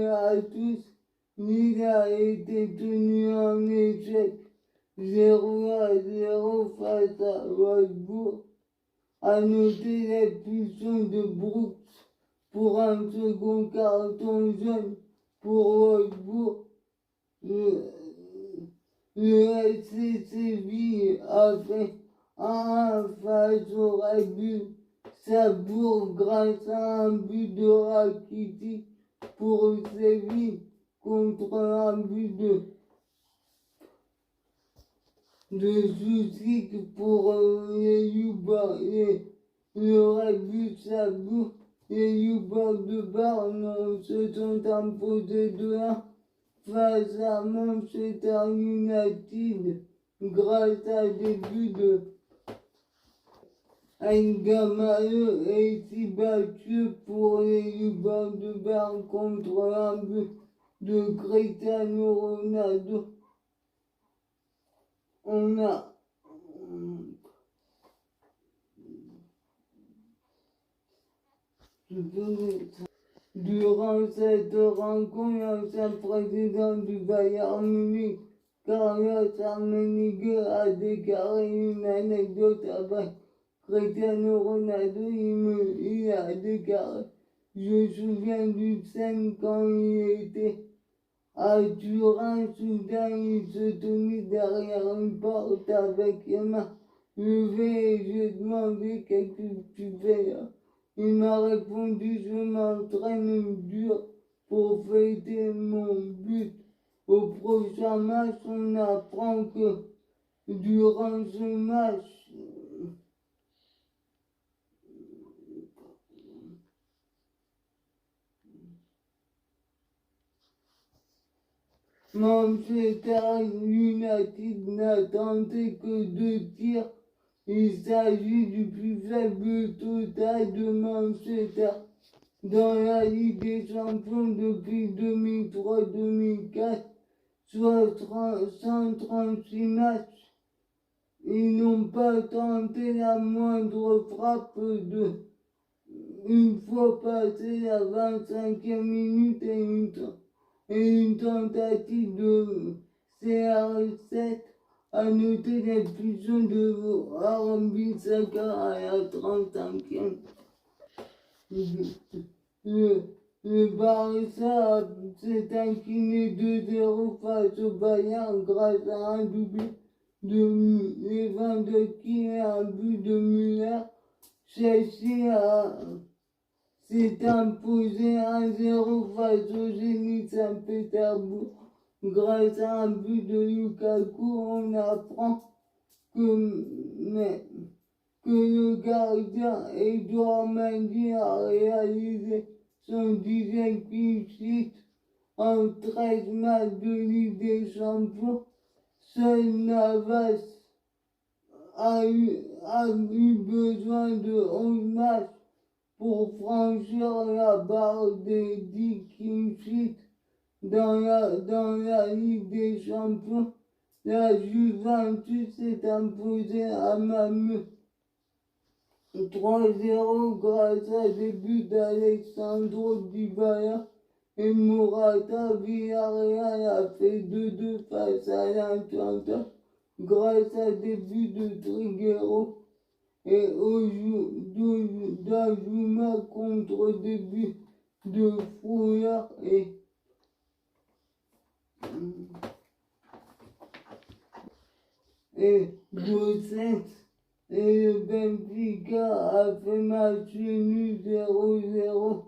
à tous. L'île a été tenue en échec 0-0 face à Wolfsburg. À noter l'expulsion de Brooks pour un second carton jaune pour Wolfsburg. Le FC Séville a fait un face au Red Bull Salzbourg grâce à un but de Rakitic pour Séville contre un but de Soucik pour les le Red Bull Salzbourg. Les Youbas de Berne se sont imposés 2-1 face à Manchester United grâce à des buts de Ngamae et si battu pour les Youbas de Berne contre un but de Cristiano Ronaldo. On a durant cette rencontre, l'ancien président du Bayern Munich, Carlos Rummenigge, a déclaré une anecdote avec Cristiano Ronaldo. Il a déclaré: je me souviens d'une scène quand il était à Turin, soudain il se tenait derrière une porte avec les mains levées et j'ai demandé qu'est-ce que tu fais là. Il m'a répondu: je m'entraîne dur pour fêter mon but. Au prochain match, on apprend que durant ce match, Manchester United n'a tenté que 2 tirs. Il s'agit du plus faible total de Manchester dans la Ligue des Champions depuis 2003-2004, soit 136 matchs. Ils n'ont pas tenté la moindre frappe une fois passé la 25e minute et une tentative de CR7. À noter l'expulsion de Wan-Bissaka à la 35e. Le Barça s'est incliné 2-0 face au Bayern grâce à un doublé de Lewandowski et un but de Müller. Chelsea s'est imposé 1-0 face au Zénith Saint-Pétersbourg. Grâce à un but de Lukaku, on apprend que le gardien Edouard Mendy a réalisé son 10e clean sheet en 13 matchs de Ligue des Champions. Seul Navas a eu besoin de 11 matchs pour franchir la barre des 10 clean sheets. Dans la Ligue des Champions, la Juventus s'est imposée à Malmö 3-0 grâce à des buts d'Alexandro Dybala et Morata. Villarreal a fait 2-2 face à l'Atalanta grâce à des buts de Trigueros et d'Azuma contre des buts de Fouler et Gossens. Et le Benfica a fait match nul 0-0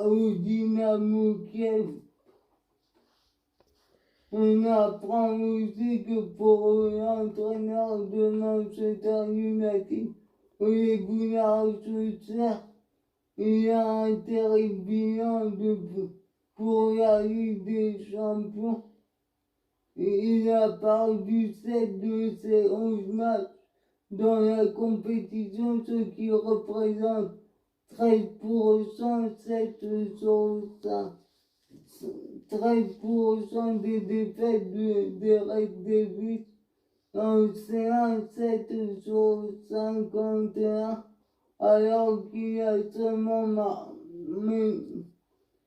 au Dynamo Kiev. On apprend aussi que pour l'entraîneur de Manchester United, Ole Gunnar Solskjaer, il a un terrible bilan pour la Ligue des Champions. Et il a perdu 7 de ses 11 matchs dans la compétition, ce qui représente 13%, 7 sur 5. 13% des défaites des Red Devils en C1, 7 sur 51, alors qu'il a seulement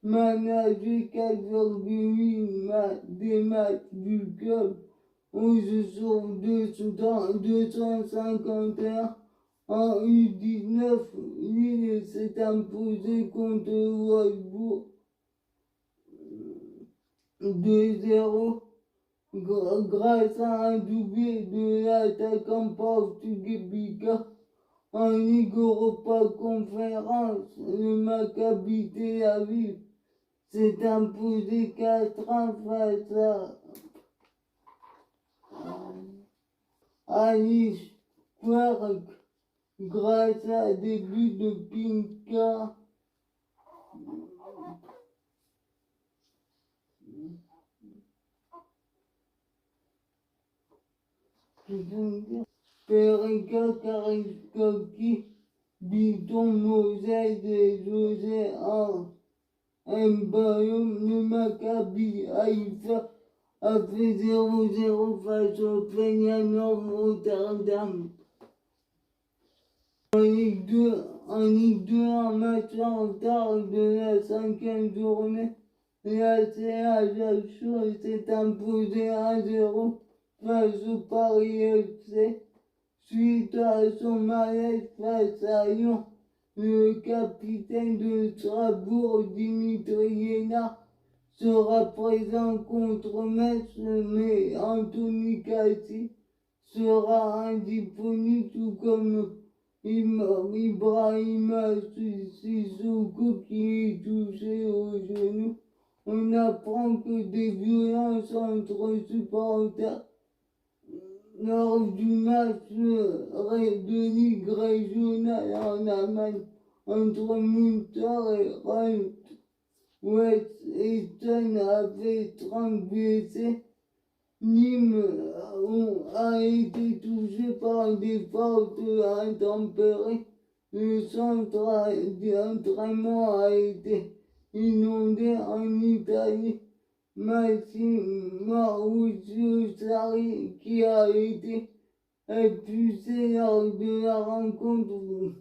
managé 4,8 des matchs du club. 11 sur 251 en U19, Lille s'est imposé contre Wolfsburg 2-0 grâce à un doublé de l'attaquant portugais Bica. En Ligue Europa Conférence, le Maccabi Tel Aviv s'est imposé 4-1 face à Nice Quark grâce à des buts de Pinka. Perica Kariskowski, Biton Moselle et José Mbayoum, le Maccabi Haïfa a fait 0-0 face au Feyenoord Rotterdam. En Ligue 2, un match en retard de la 5e journée, la CA Ajaccio s'est imposé 1-0 face au Paris FC. Suite à son malaise face à Lyon, le capitaine de Strasbourg, Dimitri Guénard, sera présent contre Metz, mais Anthony Cassi sera indisponible, tout comme Ibrahima Sissoko qui est touché au genou. On apprend que des violences entre supporters lors du match de Ligue régionale en Allemagne entre Münster et Rhein. West Easton avait 30 blessés. Nîmes a été touché par des fortes intempéries. Le centre d'entraînement a été inondé en Italie. Mauricio Sarri, qui a été expulsé lors de la rencontre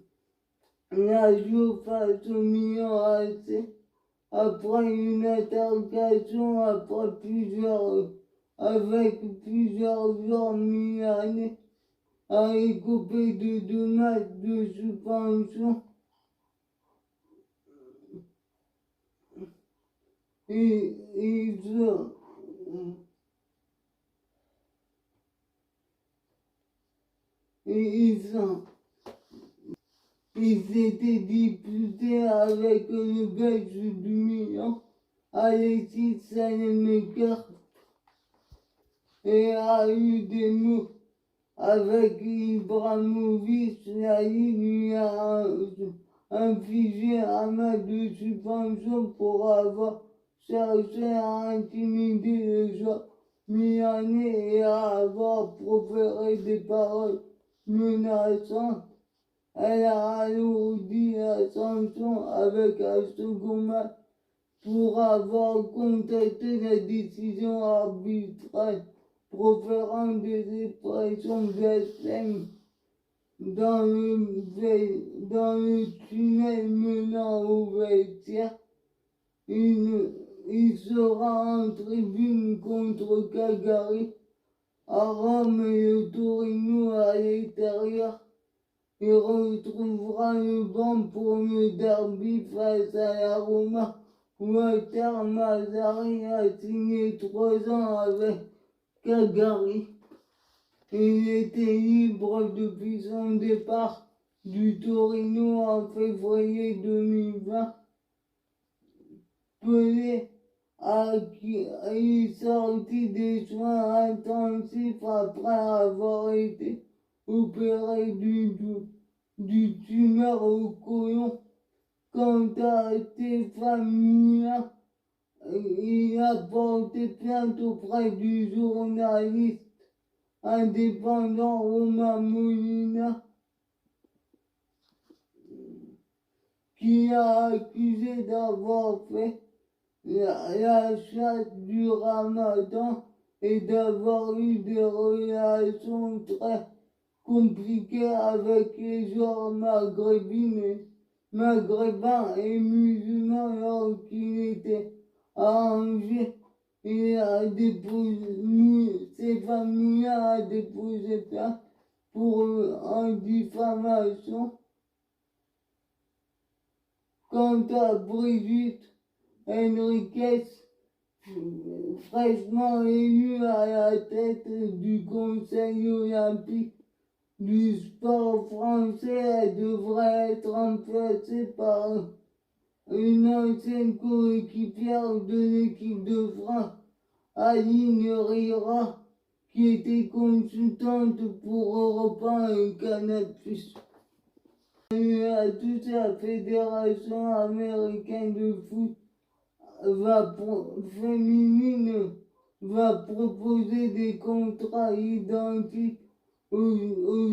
Lazio face au Milan AC après une altercation avec plusieurs joueurs milanais, a écopé de 2 matchs de suspension. Il s'était disputé avec le Belge du Milan, Alexis Salemaker, et a eu des mots avec Ibrahimovic. La Ligue lui a infligé un match de suspension pour avoir cherché à intimider le joueur milanais et à avoir proféré des paroles menaçantes. Elle a alourdi la sanction avec un second match pour avoir contesté la décision arbitrale, proférant des expressions blasphèmes dans le tunnel menant au vestiaire. Il sera en tribune contre Cagliari à Rome et le Torino à l'extérieur. Il retrouvera le banc pour le derby face à la Roma. Walter Mazzarri a signé 3 ans avec Cagliari. Il était libre depuis son départ du Torino en février 2020. Pelé est sorti des soins intensifs après avoir été opéré du tumeur au côlon. Quant à Stéphane Moulin, il a porté plainte auprès du journaliste indépendant Romain Molina, qui l'a accusé d'avoir fait la chasse du Ramadan et d'avoir eu des relations très compliquées avec les joueurs maghrébins maghrébins et musulmans lorsqu'il était à Angers. Il a déposé, ces familles-là a déposé plainte pour en diffamation. Quant à Brigitte Henriquez, fraîchement élue à la tête du Conseil olympique du sport français, elle devrait être remplacée par une ancienne coéquipière de l'équipe de France, Aline Rira, qui était consultante pour Europe 1 et Canal+. À toute la Fédération américaine de foot féminine va proposer des contrats identiques aux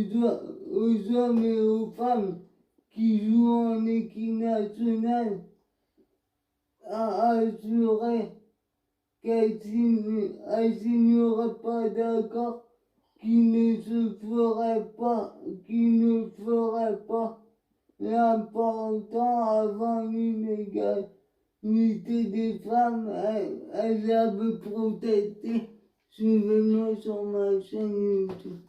hommes et aux femmes qui jouent en équipe nationale, à assurer qu'elle signera pas d'accord qui ne ferait pas l'important avant l'inégalité des femmes. Elle avait protesté. Suivez-moi sur ma chaîne YouTube.